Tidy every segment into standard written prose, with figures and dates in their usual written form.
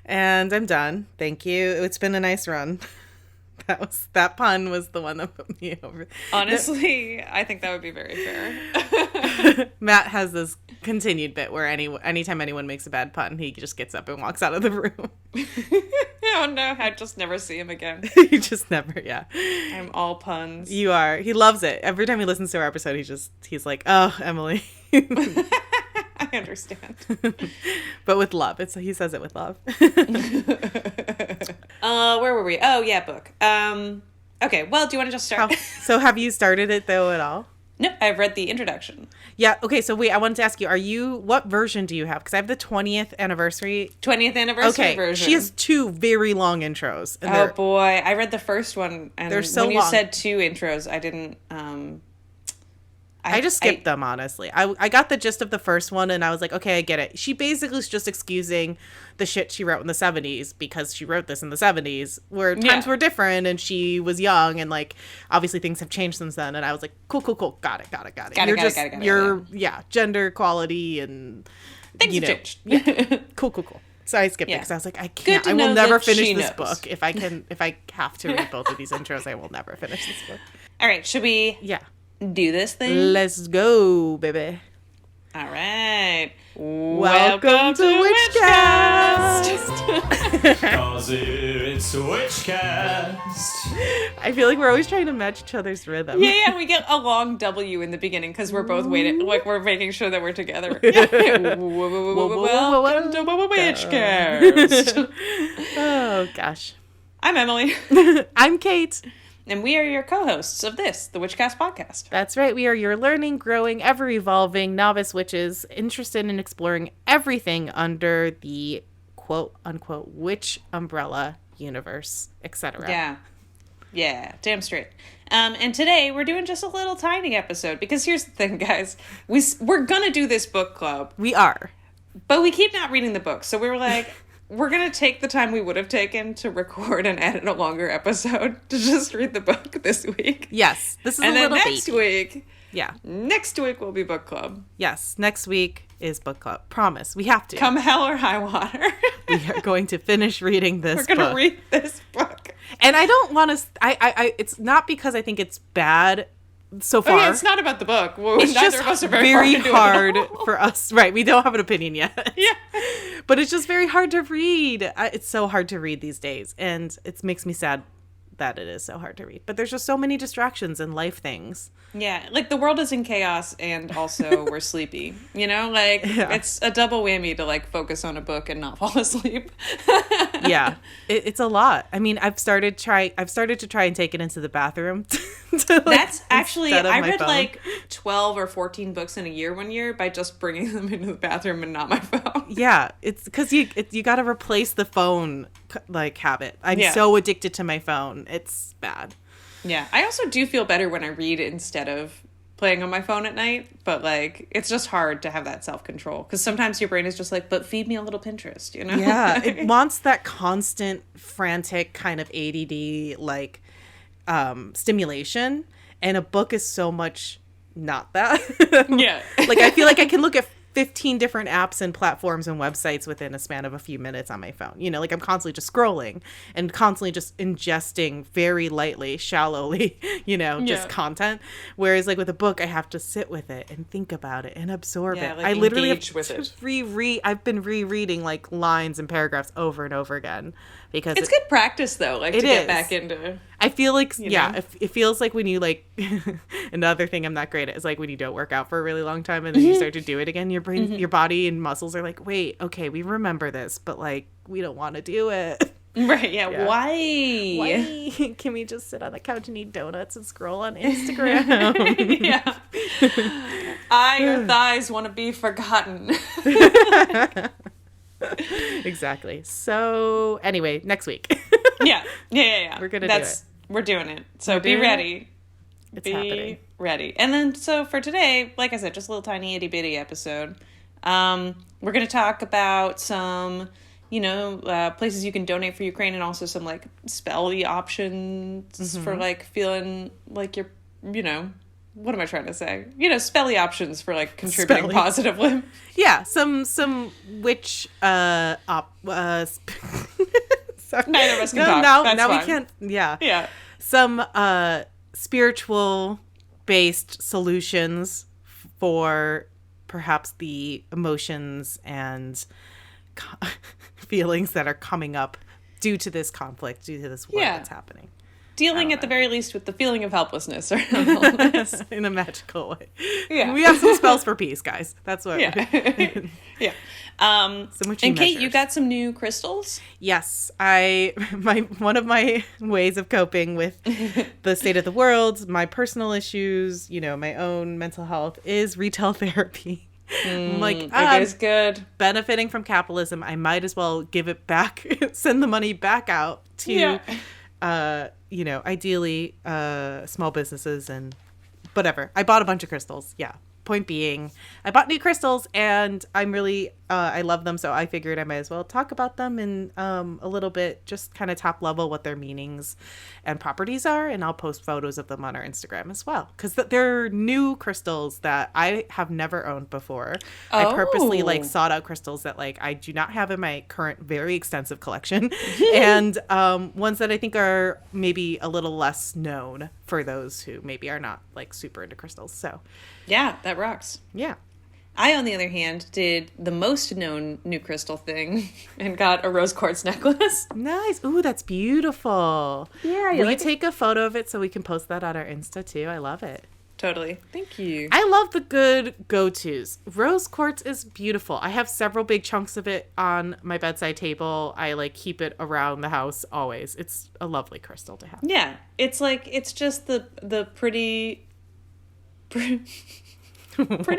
And I'm done. Thank you. It's been a nice run. That pun was the one that put me over. Honestly, I think that would be very fair. Matt has this continued bit where anytime anyone makes a bad pun, he just gets up and walks out of the room. Oh no, I just never see him again. You just never, yeah. I'm all puns. You are. He loves it. Every time he listens to our episode, he's like, oh, Emily. I understand. But with love. He says it with love. Where were we? Oh, yeah, book. Okay, well, do you want to just start? So have you started it, though, at all? No, I've read the introduction. Yeah, okay, so wait, I wanted to ask you, what version do you have? Because I have the 20th anniversary. 20th anniversary version. She has 2 very long intros. And oh, boy. I read the first one, and they're so when long. you said 2 intros, I didn't... I just skipped them, honestly. I got the gist of the first one, and I was like, okay, I get it. She basically is just excusing the shit she wrote in the 70s because she wrote this in the 70s, where times were different, and she was young, and, like, obviously things have changed since then. And I was like, cool. Got it. Yeah, gender equality and... Things have changed. Yeah. Cool. So I skipped it because I was like, I will never finish this book. If I have to read both of these intros, I will never finish this book. All right, should we... Yeah. Do this thing? Let's go, baby. All right. Welcome to Witchcast. Cause it's Witchcast. I feel like we're always trying to match each other's rhythm. Yeah, we get a long W in the beginning because we're both waiting, like we're making sure that we're together. Welcome to Witchcast. Oh, gosh. I'm Emily. I'm Kate. And we are your co-hosts of this, the Witchcast podcast. That's right. We are your learning, growing, ever-evolving novice witches interested in exploring everything under the quote-unquote witch umbrella universe, etc. Yeah, damn straight. And today we're doing just a little tiny episode because here's the thing, guys. We're going to do this book club. We are. But we keep not reading the book. So we were like... We're going to take the time we would have taken to record and edit a longer episode to just read the book this week. Yes. This is a little next week. Yeah. Next week will be book club. Yes. Next week is book club. Promise. We have to. Come hell or high water. We are going to finish reading this book. We're going to read this book. And I don't want to... it's not because I think it's bad so far. Oh, yeah, it's not about the book. It's just very hard for us. Right. We don't have an opinion yet. Yeah. But it's just very hard to read. It's so hard to read these days. And it makes me sad that it is so hard to read. But there's just so many distractions and life things. Yeah. Like the world is in chaos and also we're sleepy. You know, like it's a double whammy to like focus on a book and not fall asleep. Yeah. It's a lot. I mean, I've started to try and take it into the bathroom. That's actually, I read like 12 or 14 books in a year one year by just bringing them into the bathroom and not my phone. Yeah. It's because you got to replace the phone like habit. I'm so addicted to my phone. It's bad. Yeah. I also do feel better when I read instead of playing on my phone at night, but like it's just hard to have that self-control because sometimes your brain is just like, but feed me a little Pinterest, you know? Yeah. It wants that constant frantic kind of ADD like stimulation, and a book is so much not that. Yeah. Like I feel like I can look at 15 different apps and platforms and websites within a span of a few minutes on my phone. You know, like I'm constantly just scrolling and constantly just ingesting very lightly, shallowly, you know, just content. Whereas like with a book, I have to sit with it and think about it and absorb it. Like I literally have with to it. I've been rereading like lines and paragraphs over and over again because it's good practice though, like to get back into. I feel like, you know? it feels like when you like, another thing I'm not great at is like when you don't work out for a really long time and then you start to do it again, your brain, your body and muscles are like, wait, okay, we remember this, but like, we don't want to do it. Right, yeah. Why? Can we just sit on the couch and eat donuts and scroll on Instagram? Yeah. Your thighs want to be forgotten. Exactly. So, anyway, next week. Yeah. We're going to do it. We're doing it. So be ready. It's happening. Ready. And then, so for today, like I said, just a little tiny itty bitty episode. We're going to talk about some, places you can donate for Ukraine and also some like spelly options for like feeling like you're, what am I trying to say? You know, spelly options for like contributing Spelly. positively. Yeah, some witch sorry. Neither of us can No, talk. now That's now we fine. can't. Yeah. Yeah. Some spiritual based solutions for perhaps the emotions and feelings that are coming up due to this conflict, due to this war Yeah. that's happening. Dealing at the very least with the feeling of helplessness around all this. In a magical way. Yeah. We have some spells for peace, guys. That's what. Yeah. Yeah. Some witchy And Kate, you measures. got some new crystals? Yes, one of my ways of coping with the state of the world, my personal issues, you know, my own mental health is retail therapy. I'm like, It is good. benefiting from capitalism, I might as well give it back, send the money back out to, you know, ideally small businesses and whatever. I bought a bunch of crystals. Yeah. Point being, I bought new crystals and I'm really, I love them. So I figured I might as well talk about them in a little bit, just kind of top level what their meanings and properties are. And I'll post photos of them on our Instagram as well. Because they're new crystals that I have never owned before. I purposely like sought out crystals that like I do not have in my current very extensive collection. And ones that I think are maybe a little less known for those who maybe are not like super into crystals. So Yeah, that rocks. yeah. I, on the other hand, did the most known new crystal thing and got a rose quartz necklace. Nice. Ooh, that's beautiful. Yeah, Will you take a photo of it so we can post that on our Insta too? I love it. Totally. Thank you. I love the good go-tos. Rose quartz is beautiful. I have several big chunks of it on my bedside table. I like keep it around the house always. It's a lovely crystal to have. Yeah, it's like, it's just the pretty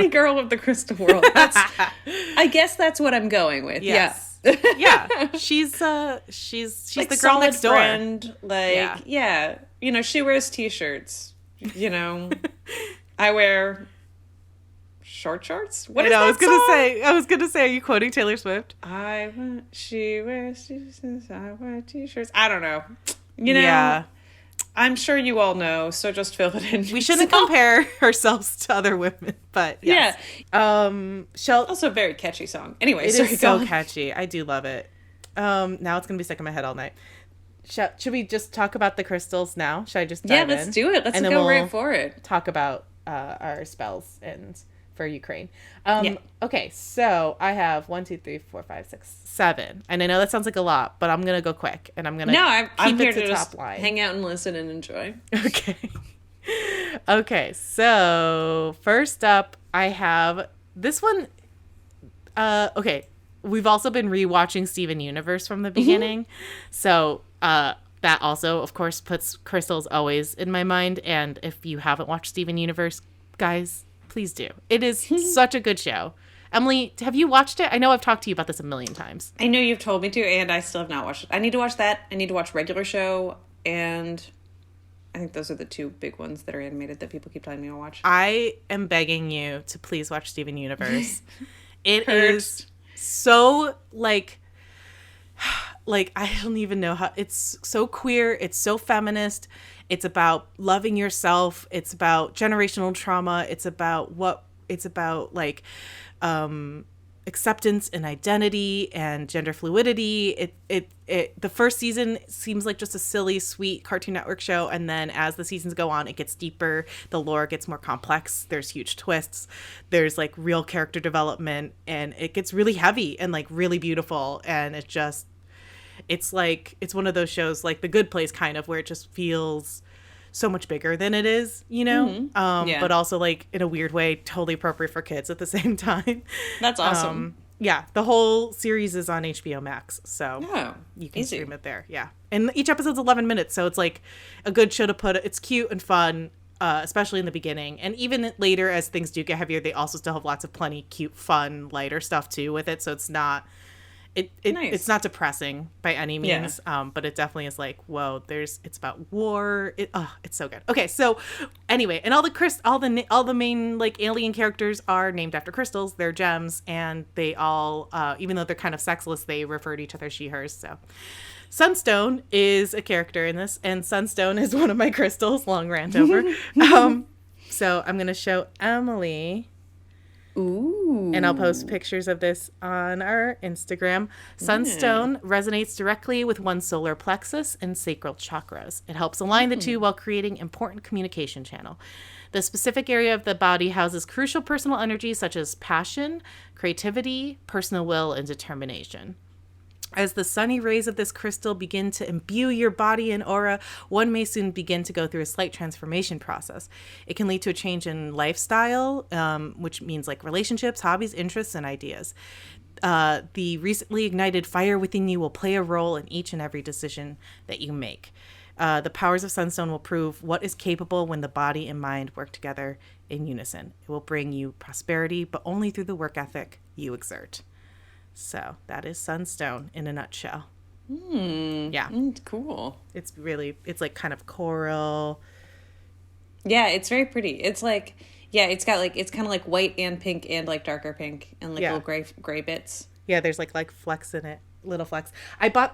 girl of the crystal world. I guess that's what I'm going with. Yes. Yeah. Yeah. She's Like the girl solid next door. friend, like, Yeah. you know, she wears t-shirts. You know, I wear shorts. What is that I song? was gonna say, are you quoting Taylor Swift? She wears t-shirts, I wear t-shirts. I don't know. You know, Yeah. I'm sure you all know, so just fill it in. We shouldn't compare ourselves to other women, but yes. Yeah. Also a very catchy song. Anyway, It sorry, is go so on. catchy. I do love it. Now it's gonna be stuck in my head all night. Should we just talk about the crystals now? Should I just dive let's in? do it. Let's And then go right we'll for it. talk about our spells and for Ukraine. Yeah. Okay, so I have 1, 2, 3, 4, 5, 6, 7, and I know that sounds like a lot, but I'm gonna go quick, and I'm gonna I'm keep here it to to just top line. hang out and listen and enjoy. Okay. Okay, so first up, I have this one. Okay, we've also been rewatching Steven Universe from the beginning, so that also, of course, puts crystals always in my mind. And if you haven't watched Steven Universe, guys, please do. It is such a good show. Emily, have you watched it? I know I've talked to you about this a million times. I know you've told me to, and I still have not watched it. I need to watch that. I need to watch Regular Show, and I think those are the two big ones that are animated that people keep telling me to watch. I am begging you to please watch Steven Universe. It Hurt. is so like I don't even know how. It's so queer, it's so feminist, it's about loving yourself, it's about generational trauma, it's about like acceptance and identity and gender fluidity. The first season seems like just a silly, sweet Cartoon Network show, and then as the seasons go on, it gets deeper, the lore gets more complex, there's huge twists, there's like real character development, and it gets really heavy and like really beautiful, and it's one of those shows like The Good Place kind of, where it just feels so much bigger than it is, you know? Yeah. But also like in a weird way, totally appropriate for kids at the same time. That's awesome. Yeah, the whole series is on HBO Max, so Oh, you can easy. stream it there. Yeah, and each episode's 11 minutes, so it's like a good show to put. It's cute and fun, especially in the beginning, and even later as things do get heavier, they also still have lots of plenty cute, fun, lighter stuff too with it. So it's not. Nice. It's not depressing by any means, but it definitely is like, whoa, it's about war. It's so good. Okay, so anyway, and all the main like alien characters are named after crystals. They're gems, and they all, even though they're kind of sexless, they refer to each other she, hers. So Sunstone is a character in this, and Sunstone is one of my crystals. Long rant over. So I'm going to show Emily. Ooh. And I'll post pictures of this on our Instagram. Sunstone resonates directly with one's solar plexus and sacral chakras. It helps align the two while creating important communication channel. The specific area of the body houses crucial personal energies such as passion, creativity, personal will, and determination. As the sunny rays of this crystal begin to imbue your body and aura, one may soon begin to go through a slight transformation process. It can lead to a change in lifestyle, which means like relationships, hobbies, interests, and ideas. The recently ignited fire within you will play a role in each and every decision that you make. The powers of Sunstone will prove what is capable when the body and mind work together in unison. It will bring you prosperity, but only through the work ethic you exert. So that is Sunstone in a nutshell. Yeah. Cool. It's like kind of coral. Yeah, it's very pretty. It's like, it's got like, it's kind of like white and pink and like darker pink and like little gray bits. Yeah, there's like flecks in it. Little flecks.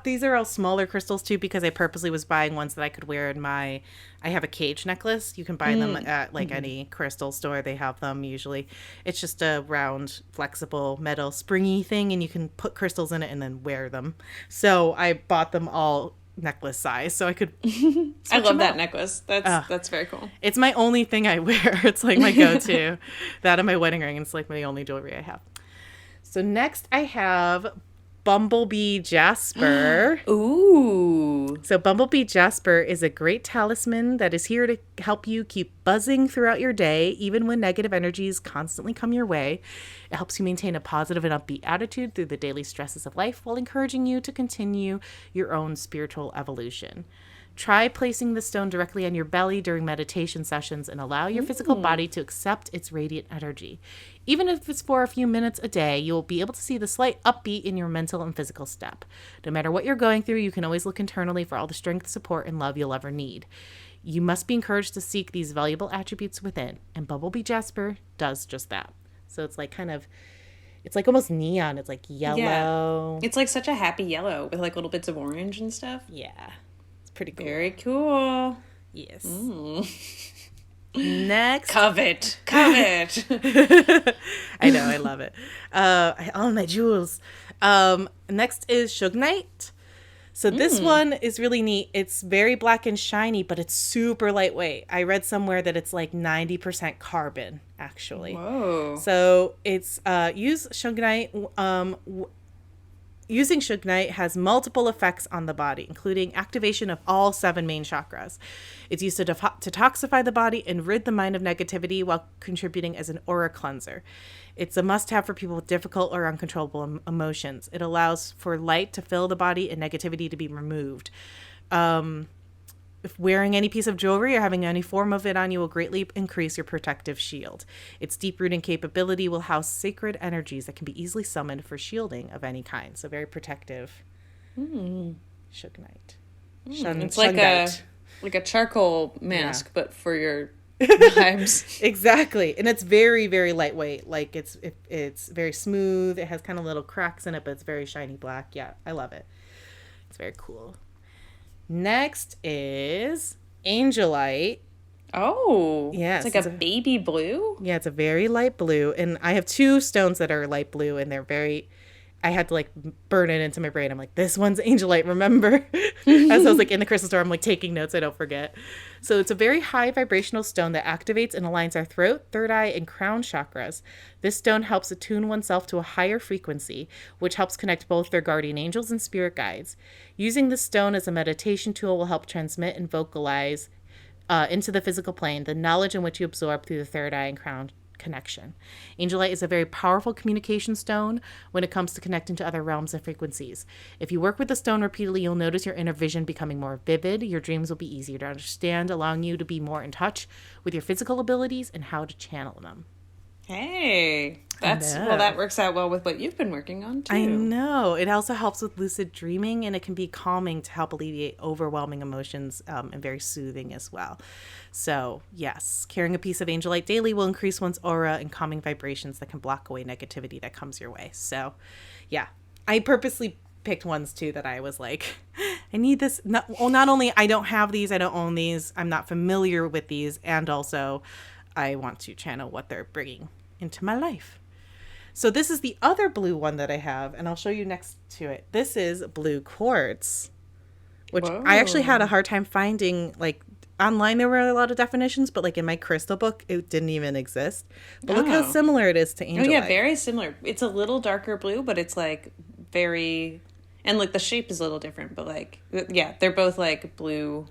These are all smaller crystals too because I purposely was buying ones that I could wear in I have a cage necklace. You can buy them at like any crystal store. They have them usually. It's just a round, flexible, metal, springy thing and you can put crystals in it and then wear them. So I bought them all necklace size so I could I love that necklace. That's very cool. It's my only thing I wear. It's like my go-to. That and my wedding ring. It's like my only jewelry I have. So next I have Bumblebee Jasper. Ooh. So Bumblebee Jasper is a great talisman that is here to help you keep buzzing throughout your day, even when negative energies constantly come your way. It helps you maintain a positive and upbeat attitude through the daily stresses of life while encouraging you to continue your own spiritual evolution. Try placing the stone directly on your belly during meditation sessions and allow your physical body to accept its radiant energy. Even if it's for a few minutes a day, you will be able to see the slight upbeat in your mental and physical step. No matter what you're going through, you can always look internally for all the strength, support, and love you'll ever need. You must be encouraged to seek these valuable attributes within, and Bumblebee Jasper does just that. So it's like it's like almost neon. It's like yellow. Yeah. It's like such a happy yellow with like little bits of orange and stuff. Yeah. Pretty cool. Very cool. Yes. Next. Covet. I know. I love it. All my jewels. Next is Sugnite. So this one is really neat. It's very black and shiny, but it's super lightweight. I read somewhere that it's like 90% carbon, actually. Whoa. So it's use Sugnite. Using Sugnite has multiple effects on the body, including activation of all 7 main chakras. It's used to detoxify the body and rid the mind of negativity while contributing as an aura cleanser. It's a must-have for people with difficult or uncontrollable emotions. It allows for light to fill the body and negativity to be removed. If wearing any piece of jewelry or having any form of it on you will greatly increase your protective shield. Its deep-rooting capability will house sacred energies that can be easily summoned for shielding of any kind. So very protective. Sugnite. It's like a charcoal mask, but for your vibes. Exactly. And it's very, very lightweight. Like it's very smooth. It has kind of little cracks in it, but it's very shiny black. Yeah, I love it. It's very cool. Next is Angelite. Oh. Yes. It's like a baby blue? Yeah, it's a very light blue. And I have 2 stones that are light blue, and I had to like burn it into my brain. I'm like, this one's Angelite, remember? As I was like in the crystal store, I'm like taking notes, I don't forget. So it's a very high vibrational stone that activates and aligns our throat, third eye, and crown chakras. This stone helps attune oneself to a higher frequency, which helps connect both their guardian angels and spirit guides. Using this stone as a meditation tool will help transmit and vocalize into the physical plane the knowledge in which you absorb through the third eye and crown connection. Angelite is a very powerful communication stone when it comes to connecting to other realms and frequencies. If you work with the stone repeatedly, you'll notice your inner vision becoming more vivid. Your dreams will be easier to understand, allowing you to be more in touch with your physical abilities and how to channel them. Hey, that works out well with what you've been working on too. I know. It also helps with lucid dreaming, and it can be calming to help alleviate overwhelming emotions, and very soothing as well. So yes, carrying a piece of Angelite daily will increase one's aura and calming vibrations that can block away negativity that comes your way. So yeah, I purposely picked ones too that I was like, I need this. Not only I don't have these, I don't own these, I'm not familiar with these, and also I want to channel what they're bringing into my life. So this is the other blue one that I have, and I'll show you next to it. This is blue quartz, which Whoa. I actually had a hard time finding. Like online, there were a lot of definitions, but like in my crystal book, it didn't even exist. But look how similar it is to angelite. Oh yeah, very similar. It's a little darker blue, but it's like very, and like the shape is a little different, but like yeah, they're both like blue,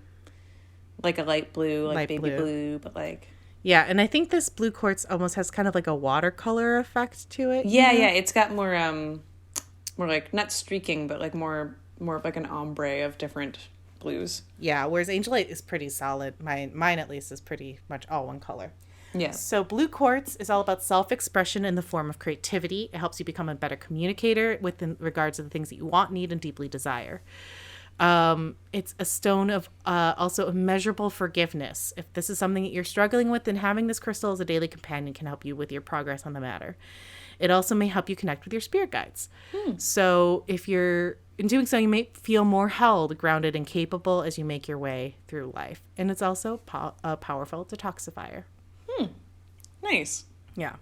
like a light blue, like baby blue, but like. Yeah, and I think this blue quartz almost has kind of like a watercolor effect to it. Yeah, yeah, it's got more like not streaking, but like more of like an ombre of different blues. Yeah, whereas angelite is pretty solid. Mine at least is pretty much all one color. Yeah. So blue quartz is all about self-expression in the form of creativity. It helps you become a better communicator within regards to the things that you want, need, and deeply desire. It's a stone of also immeasurable forgiveness. If this is something that you're struggling with, then having this crystal as a daily companion can help you with your progress on the matter. It also may help you connect with your spirit guides. So if you're in doing so, you may feel more held, grounded, and capable as you make your way through life. And it's also a powerful detoxifier. Nice. Yeah.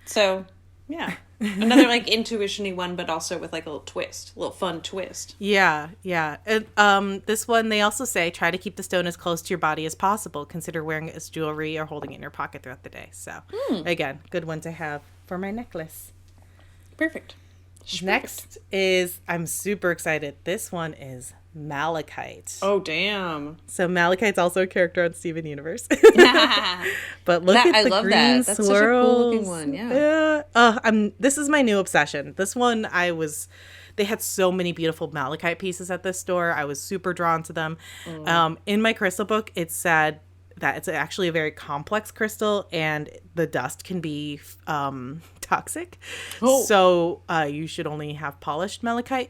So, yeah. Another like intuition-y one, but also with like a little fun twist. Yeah, yeah. And this one, they also say, try to keep the stone as close to your body as possible. Consider wearing it as jewelry or holding it in your pocket throughout the day. So, again, good one to have for my necklace. Perfect. Next is, I'm super excited. This one is malachite. Oh, damn. So malachite's also a character on Steven Universe. But look at the green swirls. That's such a cool looking one. Yeah. This is my new obsession. This one they had so many beautiful malachite pieces at this store. I was super drawn to them. In my crystal book, it said that it's actually a very complex crystal and the dust can be toxic. So you should only have polished malachite.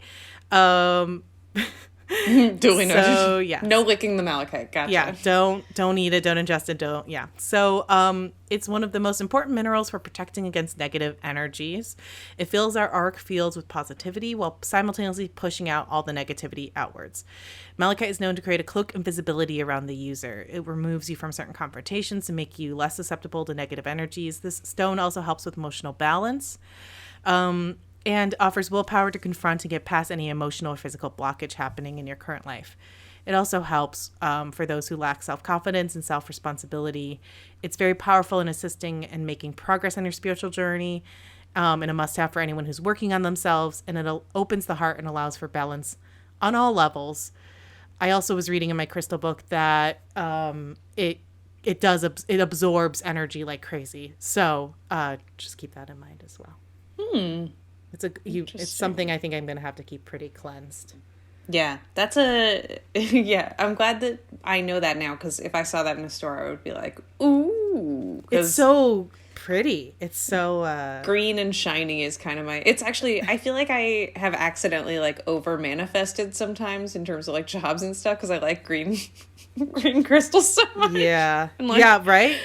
Duly noted. So, yeah. No licking the malachite. Gotcha. Yeah, don't eat it, don't ingest it, yeah. So it's one of the most important minerals for protecting against negative energies. It fills our auric fields with positivity while simultaneously pushing out all the negativity outwards. Malachite is known to create a cloak of invisibility around the user. It removes you from certain confrontations and make you less susceptible to negative energies. This stone also helps with emotional balance. And offers willpower to confront and get past any emotional or physical blockage happening in your current life. It also helps for those who lack self-confidence and self-responsibility. It's very powerful in assisting and making progress on your spiritual journey, and a must-have for anyone who's working on themselves, and it opens the heart and allows for balance on all levels. I also was reading in my crystal book that it absorbs energy like crazy. So just keep that in mind as well. It's something I think I'm going to have to keep pretty cleansed. Yeah, yeah, I'm glad that I know that now, because if I saw that in a store, I would be like, ooh. It's so pretty. It's so... green and shiny is kind of it's actually, I feel like I have accidentally like over manifested sometimes in terms of like jobs and stuff, because I like green crystals so much. Yeah. Yeah, right?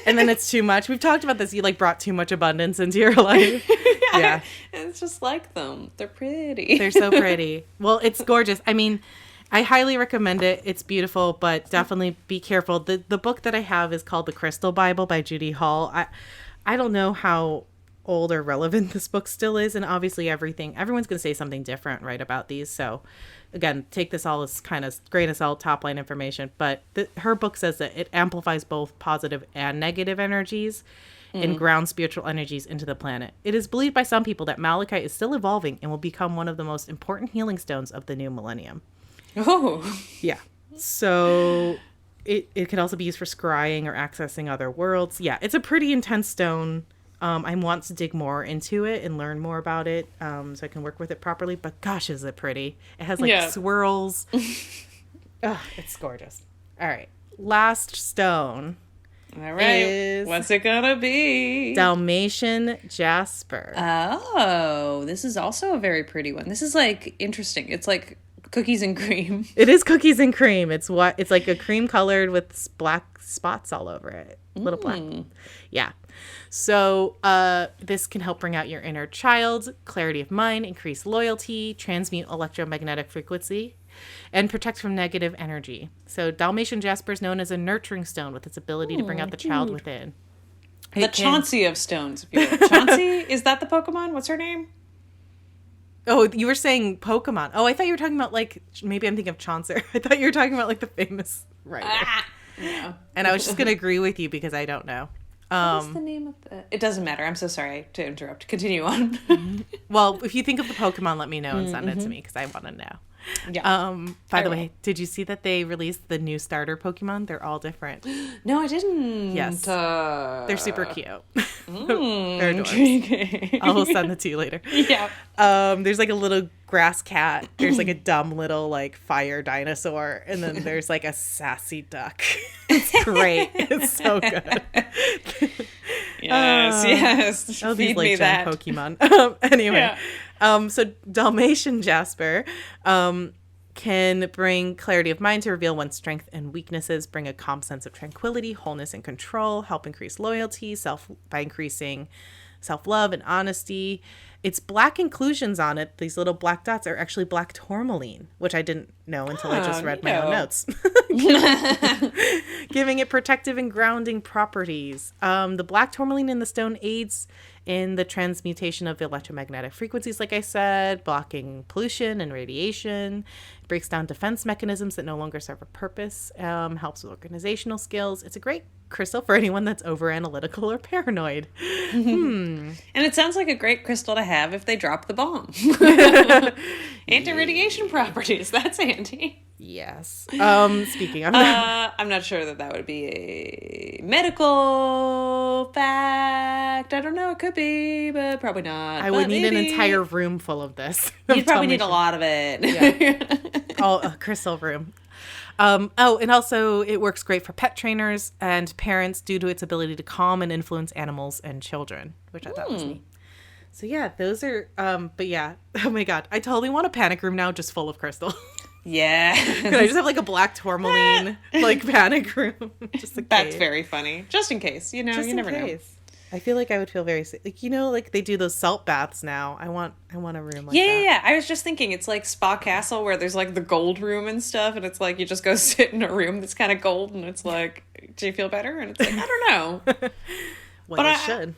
And then it's too much. We've talked about this. You like brought too much abundance into your life. Yeah. It's just like them. They're pretty. They're so pretty. Well, it's gorgeous. I mean, I highly recommend it. It's beautiful, but definitely be careful. The book that I have is called The Crystal Bible by Judy Hall. I don't know how old or relevant this book still is, and obviously everyone's going to say something different, right, about these. So again, take this all as kind of grain of salt, top line information, but her book says that it amplifies both positive and negative energies and grounds spiritual energies into the planet. It is believed by some people that malachite is still evolving and will become one of the most important healing stones of the new millennium. Oh. Yeah. So it can also be used for scrying or accessing other worlds. Yeah, it's a pretty intense stone. I want to dig more into it and learn more about it so I can work with it properly. But gosh, is it pretty. It has like swirls. It's gorgeous. All right. Last stone. All right. What's it gonna be? Dalmatian jasper. Oh, this is also a very pretty one. This is like interesting. It's like cookies and cream. It is cookies and cream. It's like a cream colored with black spots all over it. Little black. Yeah. So this can help bring out your inner child, clarity of mind, increase loyalty, transmute electromagnetic frequency, and protect from negative energy. So Dalmatian jasper is known as a nurturing stone with its ability to bring out the child within. The Chauncey of stones, if you will. Chauncey? Is that the Pokemon? What's her name? Oh, you were saying Pokemon. Oh, I thought you were talking about, like, maybe I'm thinking of Chaucer. I thought you were talking about, like, the famous writer. No. And I was just going to agree with you because I don't know. What's the name of the... It doesn't matter. I'm so sorry to interrupt. Continue on. Well, if you think of the Pokemon, let me know and send it to me because I want to know. Yeah. By the way, did you see that they released the new starter Pokemon? They're all different. No, I didn't. Yes. They're super cute. They're Intriguing. I'll send it to you later. Yeah. There's like a little grass cat. There's like a dumb little like fire dinosaur. And then there's like a sassy duck. It's great. It's so good. Yes. All Feed these like me gem that. Pokemon. Anyway. Yeah. So Dalmatian jasper can bring clarity of mind to reveal one's strengths and weaknesses, bring a calm sense of tranquility, wholeness, and control, help increase loyalty by increasing self-love and honesty. It's black inclusions on it. These little black dots are actually black tourmaline, which I didn't know until I just read my own notes. Giving it protective and grounding properties. The black tourmaline in the stone aids in the transmutation of electromagnetic frequencies, like I said, blocking pollution and radiation. It breaks down defense mechanisms that no longer serve a purpose, helps with organizational skills. It's a great crystal for anyone that's over-analytical or paranoid. And it sounds like a great crystal to have if they drop the bomb. Anti-radiation properties. That's handy. Yes. Speaking of that. I'm not sure that would be a medical fact. I don't know. It could be, but probably not. I would need an entire room full of this. You'd probably need a lot of it. Yeah. A crystal room. And also it works great for pet trainers and parents due to its ability to calm and influence animals and children, which I thought was neat. So yeah, those are, but yeah, oh my God, I totally want a panic room now just full of crystal. Yeah. Could I just have like a black tourmaline, like panic room? Just like That's very funny. Just in case, you just never in know. case. I feel like I would feel very safe. Like, like they do those salt baths now. I want a room like that. Yeah. I was just thinking it's like Spa Castle where there's like the gold room and stuff, and it's like you just go sit in a room that's kind of gold, and it's like, do you feel better? And it's like, I don't know. Well, I should.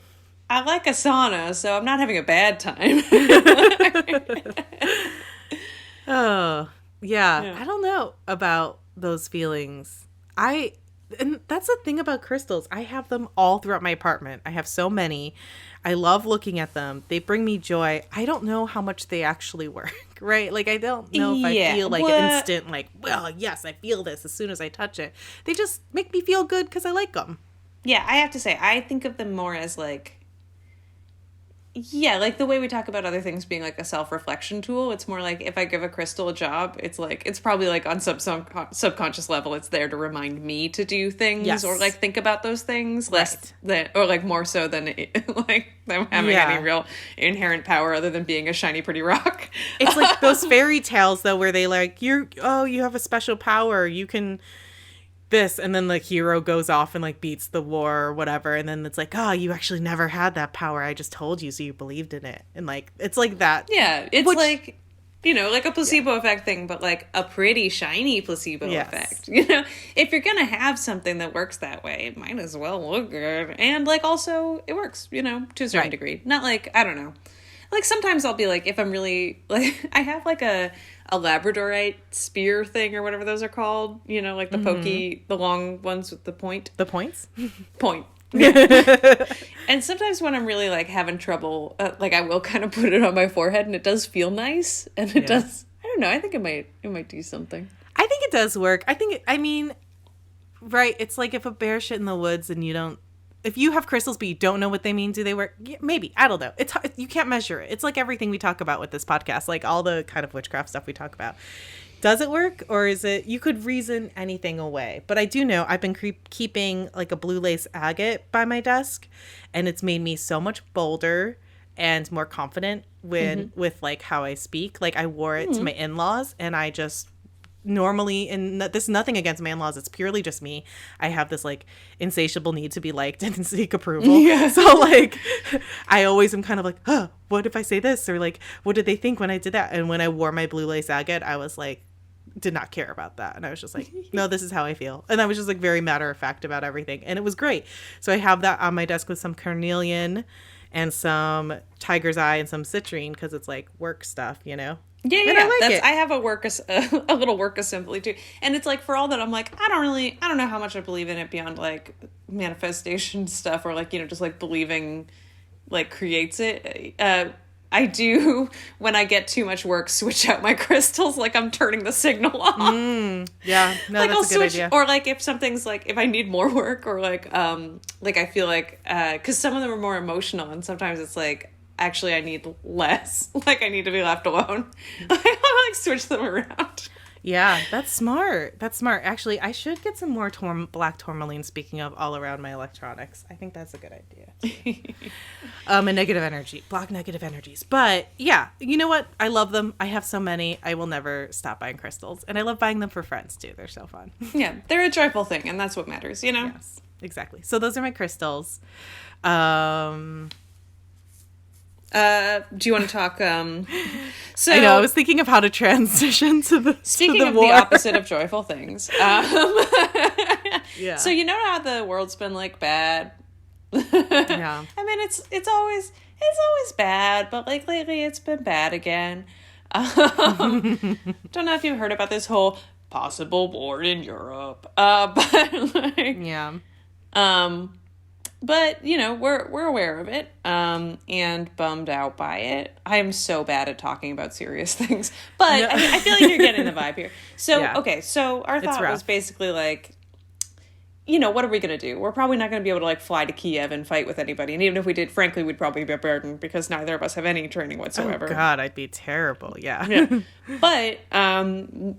I like a sauna, so I'm not having a bad time. Oh, yeah. I don't know about those feelings. And that's the thing about crystals. I have them all throughout my apartment. I have so many. I love looking at them. They bring me joy. I don't know how much they actually work, right? Like, I don't know if I feel like instant, like, well, yes, I feel this as soon as I touch it. They just make me feel good because I like them. Yeah, I have to say, I think of them more as like, yeah, like the way we talk about other things being like a self-reflection tool. It's more like if I give a crystal a job, it's like, it's probably like on subconscious level, it's there to remind me to do things or like think about those things less than, or like more so than like them having any real inherent power other than being a shiny, pretty rock. It's like those fairy tales though, where they like, you have a special power. You can this, and then the hero goes off and like beats the war or whatever, and then it's like, you actually never had that power, I just told you so you believed in it, and like it's like that. It's like, like a placebo effect thing, but like a pretty shiny placebo effect. If you're gonna have something that works that way, it might as well look good, and like also it works, to a certain degree. Not like, I don't know, like sometimes I'll be like, if I'm really like, I have like a labradorite spear thing or whatever those are called, like the pokey, the long ones with the point. The points? Point. And sometimes when I'm really like having trouble, like I will kind of put it on my forehead and it does feel nice. And it does, I don't know, I think it might do something. I think it does work. Right, it's like if a bear shit in the woods and if you have crystals but you don't know what they mean, do they work? Yeah, maybe. I don't know. You can't measure it. It's like everything we talk about with this podcast, like all the kind of witchcraft stuff we talk about. Does it work, or is it, you could reason anything away? But I do know I've been keeping like a blue lace agate by my desk, and it's made me so much bolder and more confident with like how I speak. Like I wore it to my in-laws, and I just normally, and this is nothing against my in-laws, it's purely just me, I have this like insatiable need to be liked and seek approval. So like I always am kind of like, what if I say this, or like what did they think when I did that? And when I wore my blue lace agate, I was like did not care about that. And I was just like, no, this is how I feel. And I was just like very matter of fact about everything. And it was great. So I have that on my desk with some carnelian and some tiger's eye and some citrine because it's like work stuff, you know? Yeah, and yeah. I like it. I have a little work assembly too. And it's like for all that I'm like, I don't know how much I believe in it beyond like manifestation stuff or like, you know, just like believing like creates it. I do, when I get too much work, switch out my crystals, like I'm turning the signal off. Yeah, no, like that's I'll a good switch, idea. or like if something's like, if I need more work, or like I feel like, because some of them are more emotional, and sometimes it's like, actually I need less, like I need to be left alone. I'll like switch them around. Yeah, that's smart. That's smart. Actually, I should get some more black tourmaline, speaking of, all around my electronics. I think that's a good idea. And negative energy. Block negative energies. But yeah, you know what? I love them. I have so many. I will never stop buying crystals. And I love buying them for friends, too. They're so fun. Yeah, they're a joyful thing, and that's what matters, you know? Yes, exactly. So those are my crystals. Do you want to talk, so... I know, I was thinking of how to transition to the Speaking to the of war. the opposite of joyful things, Yeah. So you know how the world's been like bad? Yeah. I mean, it's always bad, but like lately it's been bad again. Don't know if you've heard about this whole possible war in Europe, but like, Yeah. but you know, we're aware of it, and bummed out by it. I am so bad at talking about serious things, but No. I feel like you're getting the vibe here. So, Yeah. okay, so our thought rough. was basically like, you know, what are we going to do? We're probably not going to be able to like fly to Kiev and fight with anybody. And even if we did, frankly, we'd probably be a burden because neither of us have any training whatsoever. Oh, God, I'd be terrible. Yeah. Yeah. But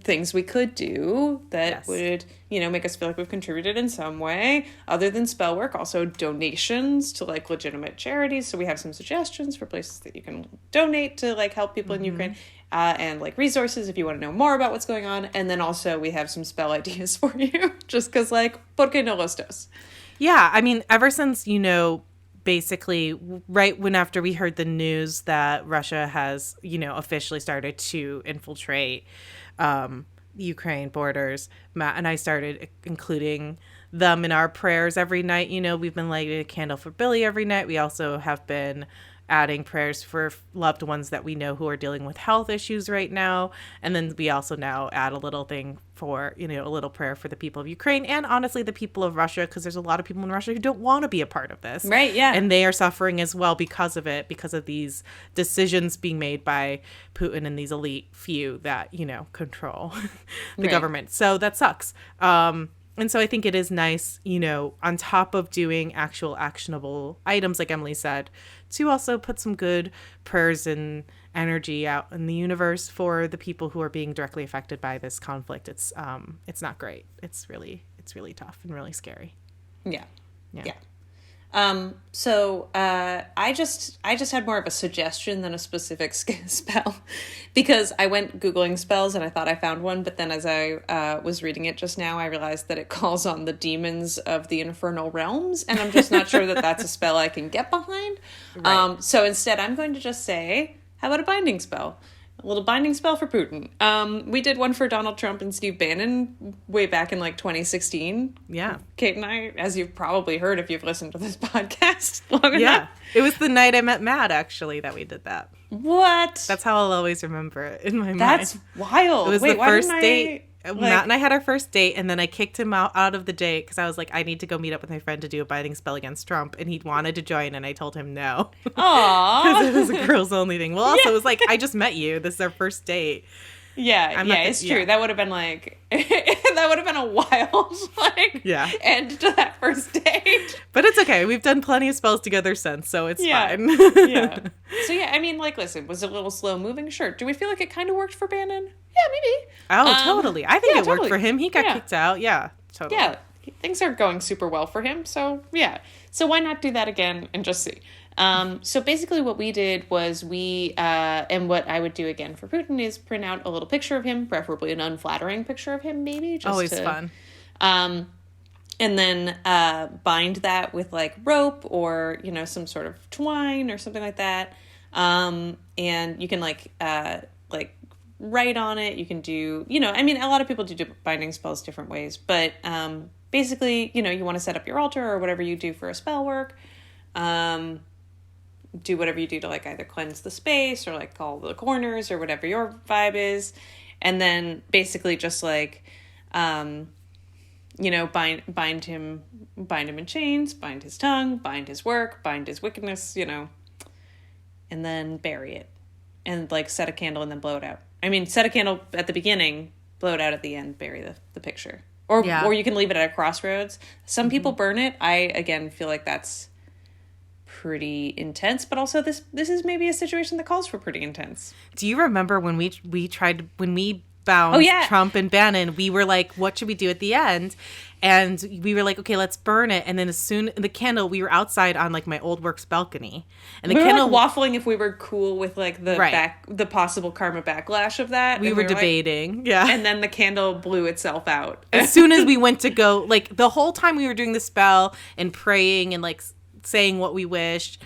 things we could do that Yes. would, you know, make us feel like we've contributed in some way other than spell work. Also donations to like legitimate charities. So we have some suggestions for places that you can donate to like help people in Ukraine. And like resources if you want to know more about what's going on. And then also we have some spell ideas for you. Just because like, ¿por qué no los dos? Yeah, I mean, ever since, you know, basically right when after we heard the news that Russia has, you know, officially started to infiltrate Ukraine borders, Matt and I started including them in our prayers every night. You know, we've been lighting a candle for Billy every night. We also have been adding prayers for loved ones that we know who are dealing with health issues right now. And then we also now add a little thing for, you know, a little prayer for the people of Ukraine and honestly the people of Russia, because there's a lot of people in Russia who don't want to be a part of this. Right, yeah. And they are suffering as well because of it, because of these decisions being made by Putin and these elite few that, you know, control the Right. government. So that sucks. And so I think it is nice, you know, on top of doing actual actionable items, like Emily said, to also put some good prayers and energy out in the universe for the people who are being directly affected by this conflict. It's not great. It's really tough and really scary. Yeah. Yeah. Yeah. So I just had more of a suggestion than a specific spell because I went Googling spells and I thought I found one, but then as I was reading it just now, I realized that it calls on the demons of the infernal realms, and I'm just not sure that that's a spell I can get behind. Right. So instead I'm going to just say, how about a binding spell? A little binding spell for Putin. We did one for Donald Trump and Steve Bannon way back in like 2016. Yeah. Kate and I, as you've probably heard if you've listened to this podcast long Yeah. enough. It was the night I met Matt, actually, that we did that. What? That's how I'll always remember it in my mind. That's wild. It was Wait, the why first didn't date. I, Matt and I had our first date, and then I kicked him out of the date because I was like, I need to go meet up with my friend to do a binding spell against Trump, and he wanted to join, and I told him no. Aww. Because it was a girls only thing. Well, also, it was like, I just met you. This is our first date. Yeah, it's true. yeah. That would have been like, that would have been a wild, like, Yeah. end to that first date. But it's okay. We've done plenty of spells together since, so it's fine. Yeah. So yeah, I mean, like, listen, was it a little slow moving? Sure. Do we feel like it kind of worked for Bannon? Yeah, maybe. Oh, totally. I think yeah, it worked totally. for him. He got Yeah. kicked out. Yeah, totally. Yeah, things are going super well for him. So yeah, so why not do that again and just see? So basically what we did was and what I would do again for Putin is print out a little picture of him, preferably an unflattering picture of him, maybe. Just Always fun. And then bind that with like rope or, you know, some sort of twine or something like that. And you can like write on it. You can do, I mean, a lot of people do binding spells different ways, but basically, you want to set up your altar or whatever you do for a spell work. Do whatever you do to like either cleanse the space or like call the corners or whatever your vibe is. And then basically just like, bind him in chains, bind his tongue, bind his work, bind his wickedness, and then bury it and like set a candle and then blow it out. I mean, set a candle at the beginning, blow it out at the end, bury the picture. Or you can leave it at a crossroads. Some people burn it. I, again, feel like that's pretty intense, but also this is maybe a situation that calls for pretty intense. Do you remember when we bound Trump and Bannon, we were like, what should we do at the end? And we were like, okay, let's burn it. And then the candle, we were outside on like my old works balcony, and the candle like waffling if we were cool with like the possible karma backlash of that. We were debating, and then the candle blew itself out as soon as we went to go. Like the whole time we were doing the spell and praying and like saying what we wished,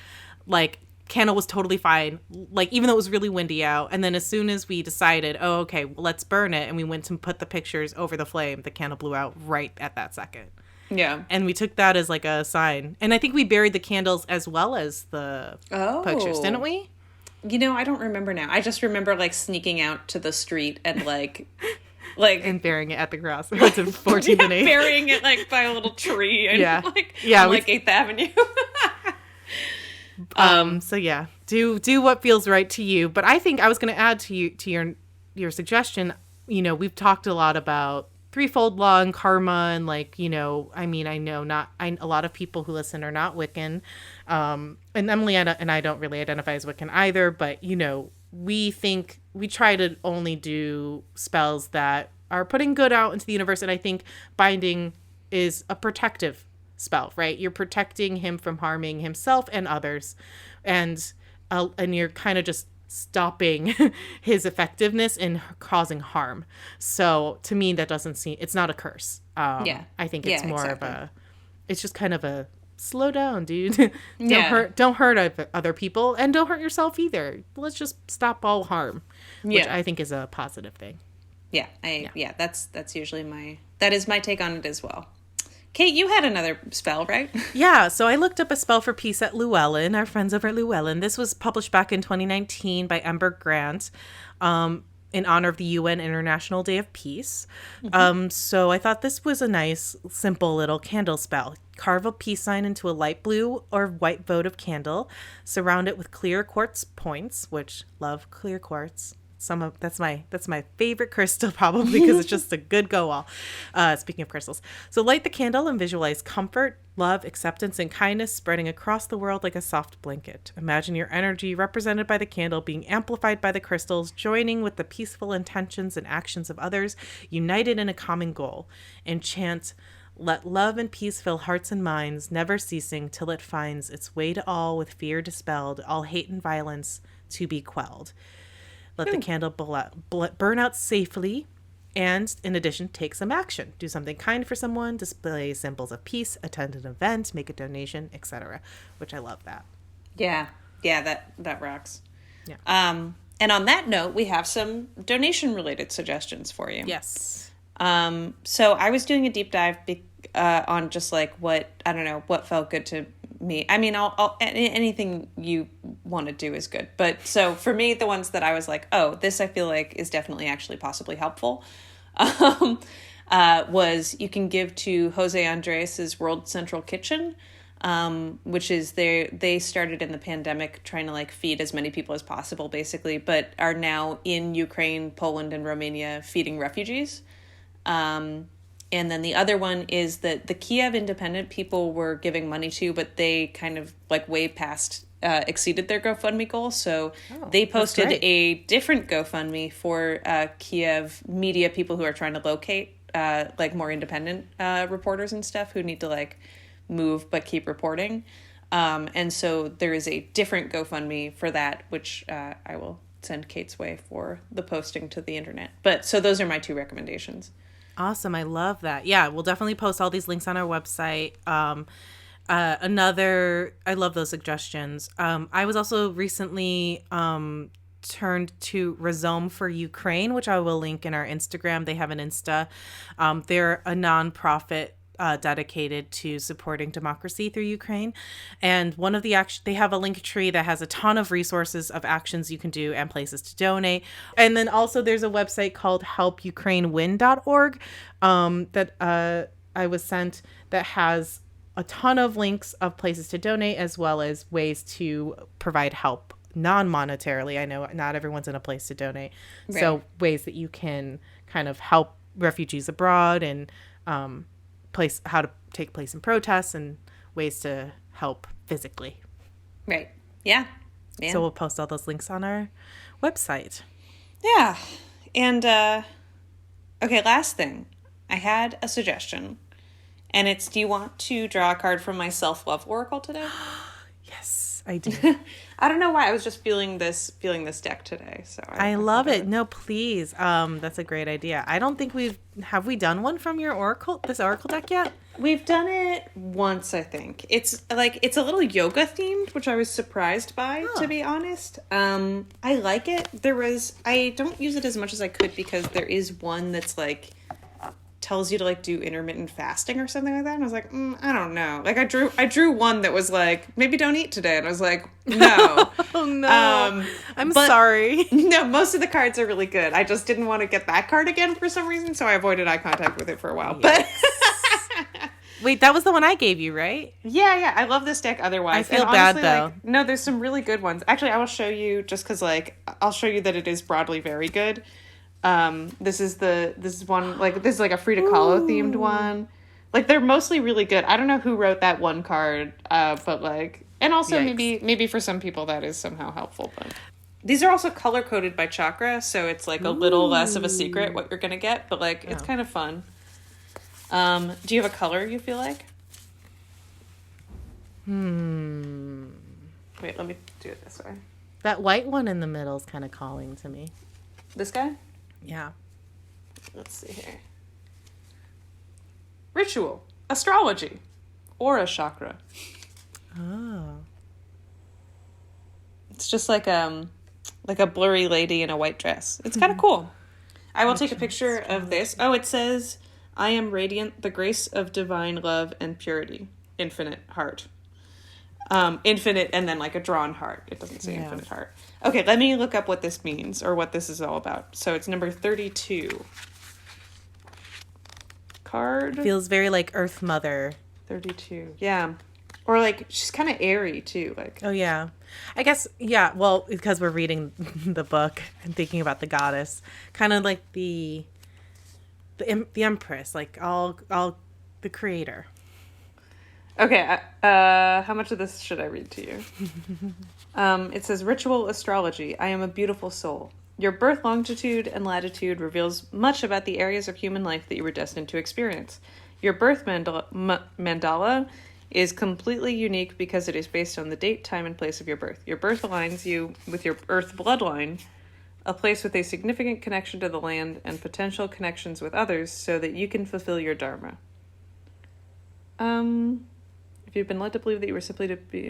like candle was totally fine, like even though it was really windy out. And then as soon as we decided, oh okay, well, let's burn it, and we went to put the pictures over the flame, the candle blew out right at that second. And we took that as like a sign. And I think we buried the candles as well as the pictures, didn't we? I don't remember now. I just remember like sneaking out to the street and like and burying it at the crossroads of 14th and 8th. Burying it like by a little tree and on 8th Avenue. So yeah, do what feels right to you. But I think I was going to add to your suggestion. We've talked a lot about threefold law and karma, and like I mean, I know a lot of people who listen are not Wiccan, and Emily and I don't really identify as Wiccan either. But we think we try to only do spells that are putting good out into the universe, and I think binding is a protective spell, right? You're protecting him from harming himself and others, and you're kind of just stopping his effectiveness in causing harm. So to me, that doesn't seem, it's not a curse. I think it's more of it's just kind of a slow down, dude. Don't hurt other people, and don't hurt yourself either. Let's just stop all harm, which I think is a positive thing. That's usually that is my take on it as well. Kate, you had another spell, right? Yeah, so I looked up a spell for peace at Llewellyn, our friends over at Llewellyn. This was published back in 2019 by Ember Grant in honor of the UN International Day of Peace. So I thought this was a nice, simple little candle spell. Carve a peace sign into a light blue or white votive candle. Surround it with clear quartz points, which love clear quartz. That's my favorite crystal, probably, because it's just a good go all. Speaking of crystals, so light the candle and visualize comfort, love, acceptance, and kindness spreading across the world like a soft blanket. Imagine your energy represented by the candle being amplified by the crystals, joining with the peaceful intentions and actions of others, united in a common goal. And chant, let love and peace fill hearts and minds, never ceasing till it finds its way to all, with fear dispelled, all hate and violence to be quelled. Let the candle burn out safely, and in addition, take some action. Do something kind for someone, display symbols of peace, attend an event, make a donation, etc. Which I love that. Yeah, that rocks. Yeah. And on that note, we have some donation-related suggestions for you. Yes. So I was doing a deep dive on just like what felt good to me. I mean, I'll anything you want to do is good. But so for me, the ones that I was like, oh, this I feel like is definitely actually possibly helpful, was you can give to Jose Andres's World Central Kitchen, which is they started in the pandemic trying to like feed as many people as possible, basically, but are now in Ukraine, Poland, and Romania feeding refugees. And then the other one is that the Kiev Independent people were giving money to, but they kind of like way past exceeded their GoFundMe goal. So they posted a different GoFundMe for Kiev media people who are trying to locate like more independent reporters and stuff who need to like move but keep reporting. And so there is a different GoFundMe for that, which I will send Kate's way for the posting to the internet. But so those are my two recommendations. Awesome. I love that. Yeah, we'll definitely post all these links on our website. I love those suggestions. I was also recently turned to Rhizome for Ukraine, which I will link in our Instagram. They have an Insta. They're a nonprofit dedicated to supporting democracy through Ukraine. And one of the they have a link tree that has a ton of resources of actions you can do and places to donate. And then also there's a website called helpukrainewin.org that I was sent that has a ton of links of places to donate as well as ways to provide help non-monetarily. I know not everyone's in a place to donate. Right. So ways that you can kind of help refugees abroad and how to take place in protests and ways to help physically. Right. Yeah. So we'll post all those links on our website. Yeah. And, okay, last thing. I had a suggestion. And it's, do you want to draw a card from my self-love oracle today? Yes, I do. I don't know why. I was just feeling this deck today. So I love it. No, please. That's a great idea. I don't think have we done one from your this oracle deck yet? We've done it once, I think. It's a little yoga themed, which I was surprised by, to be honest. I like it. I don't use it as much as I could because there is one that's like tells you to like do intermittent fasting or something like that, and I was like, I don't know. Like I drew one that was like, maybe don't eat today, and I was like, no. Oh no. I'm sorry. No, most of the cards are really good. I just didn't want to get that card again for some reason, so I avoided eye contact with it for a while. Yes. But wait, that was the one I gave you, right? Yeah. I love this deck otherwise. I feel bad though. Like, no, there's some really good ones. Actually, I will show you just because like I'll show you that it is broadly very good. This is one like this is like a Frida Kahlo themed one. Like they're mostly really good. I don't know who wrote that one card, but like, and also maybe for some people that is somehow helpful. But these are also color coded by chakra, so it's like a little less of a secret what you're gonna get. But like it's kind of fun. Do you have a color you feel like? Wait, let me do it this way. That white one in the middle is kind of calling to me. This guy? Yeah. Let's see here. Ritual, astrology, aura chakra. Oh. It's just like a blurry lady in a white dress. It's kind of cool. I will take a picture of this. Oh, it says, I am radiant, the grace of divine love and purity. Infinite heart. Infinite and then like a drawn heart. It doesn't say infinite heart. Okay, let me look up what this means or what this is all about. So it's number 32. Card. Feels very like Earth Mother. 32. Yeah. Or like she's kind of airy too. Like. Oh yeah. I guess yeah. Well, because we're reading the book and thinking about the goddess, kind of like the Empress, like all the creator. Okay, how much of this should I read to you? It says, Ritual astrology. I am a beautiful soul. Your birth longitude and latitude reveals much about the areas of human life that you were destined to experience. Your birth mandala is completely unique because it is based on the date, time, and place of your birth. Your birth aligns you with your earth bloodline, a place with a significant connection to the land and potential connections with others so that you can fulfill your dharma. If you've been led to believe that you were simply to be...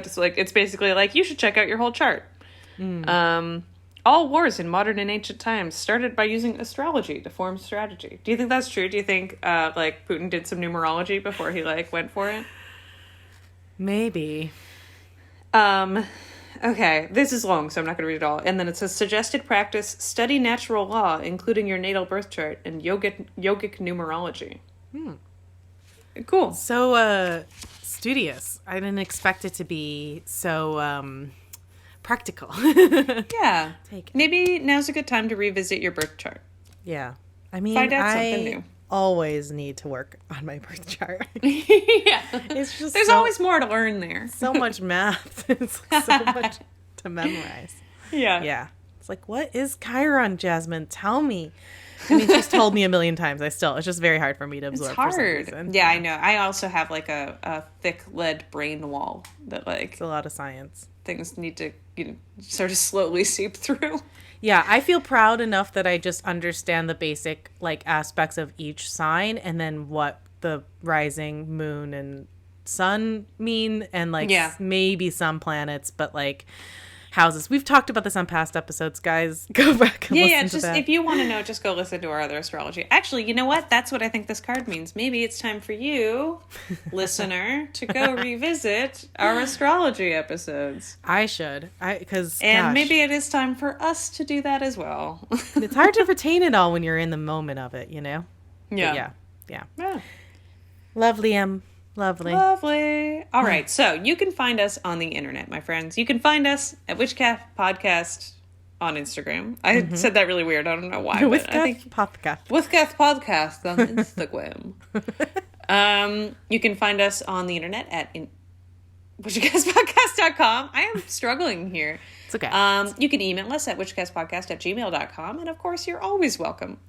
just like, it's basically like, you should check out your whole chart. All wars in modern and ancient times started by using astrology to form strategy. Do you think that's true? Do you think, like, Putin did some numerology before he, like, went for it? Maybe. Okay, this is long, so I'm not going to read it all. And then it says, suggested practice, study natural law, including your natal birth chart, and yogic numerology. Cool. So, studious. I didn't expect it to be so, practical. Yeah. Maybe now's a good time to revisit your birth chart. Yeah. I mean, find out something new. Always need to work on my birth chart. Yeah. It's just there's always more to learn there. So much math. It's so much to memorize. Yeah. Yeah. It's like, what is Chiron, Jasmine? Tell me. I mean, she's told me a million times. It's just very hard for me to absorb. It's hard. For some reason. Yeah, I know. I also have like a thick lead brain wall that like... It's a lot of science. Things need to, sort of slowly seep through. Yeah, I feel proud enough that I just understand the basic like aspects of each sign and then what the rising, moon, and sun mean and like maybe some planets, but like houses. We've talked about this on past episodes, guys. Go back and listen to that. If you want to know, just go listen to our other astrology. Actually, you know what? That's what I think this card means. Maybe it's time for you, listener, to go revisit our astrology episodes. I should. Because maybe it is time for us to do that as well. It's hard to retain it all when you're in the moment of it, you know? Yeah. Yeah. Lovely, Lovely. All right. So you can find us on the internet, my friends. You can find us at Witchcast Podcast on Instagram. I said that really weird. I don't know why. Witchcast Podcast. Witchcast Podcast on Instagram. You can find us on the internet at witchcastpodcast.com. I am struggling here. It's okay. You can email us at witchcastpodcast@gmail.com. And of course, you're always welcome.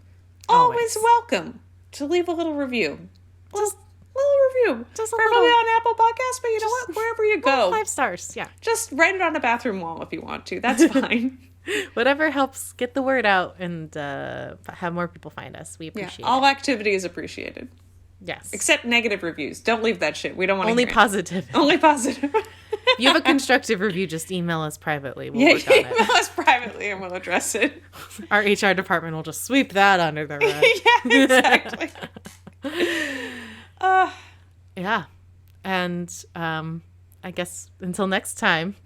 Always welcome to leave a little review. Just a little review. Preferably on Apple Podcasts, but you know what? Wherever you go. 5 stars, yeah. Just write it on a bathroom wall if you want to. That's fine. Whatever helps get the word out and have more people find us. We appreciate it. All activity is appreciated. Yes. Except negative reviews. Don't leave that shit. We don't want to Only positive. Only positive. If you have a constructive review, just email us privately. We'll work on it. Email us privately and we'll address it. Our HR department will just sweep that under the rug. Yeah, exactly. Yeah. And I guess until next time.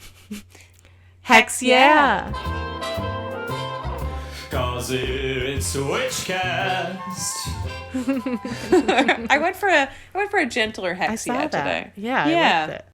Hex yeah! 'Cause it's Witchcast. I went for a gentler hex I saw that today. Yeah, I liked it.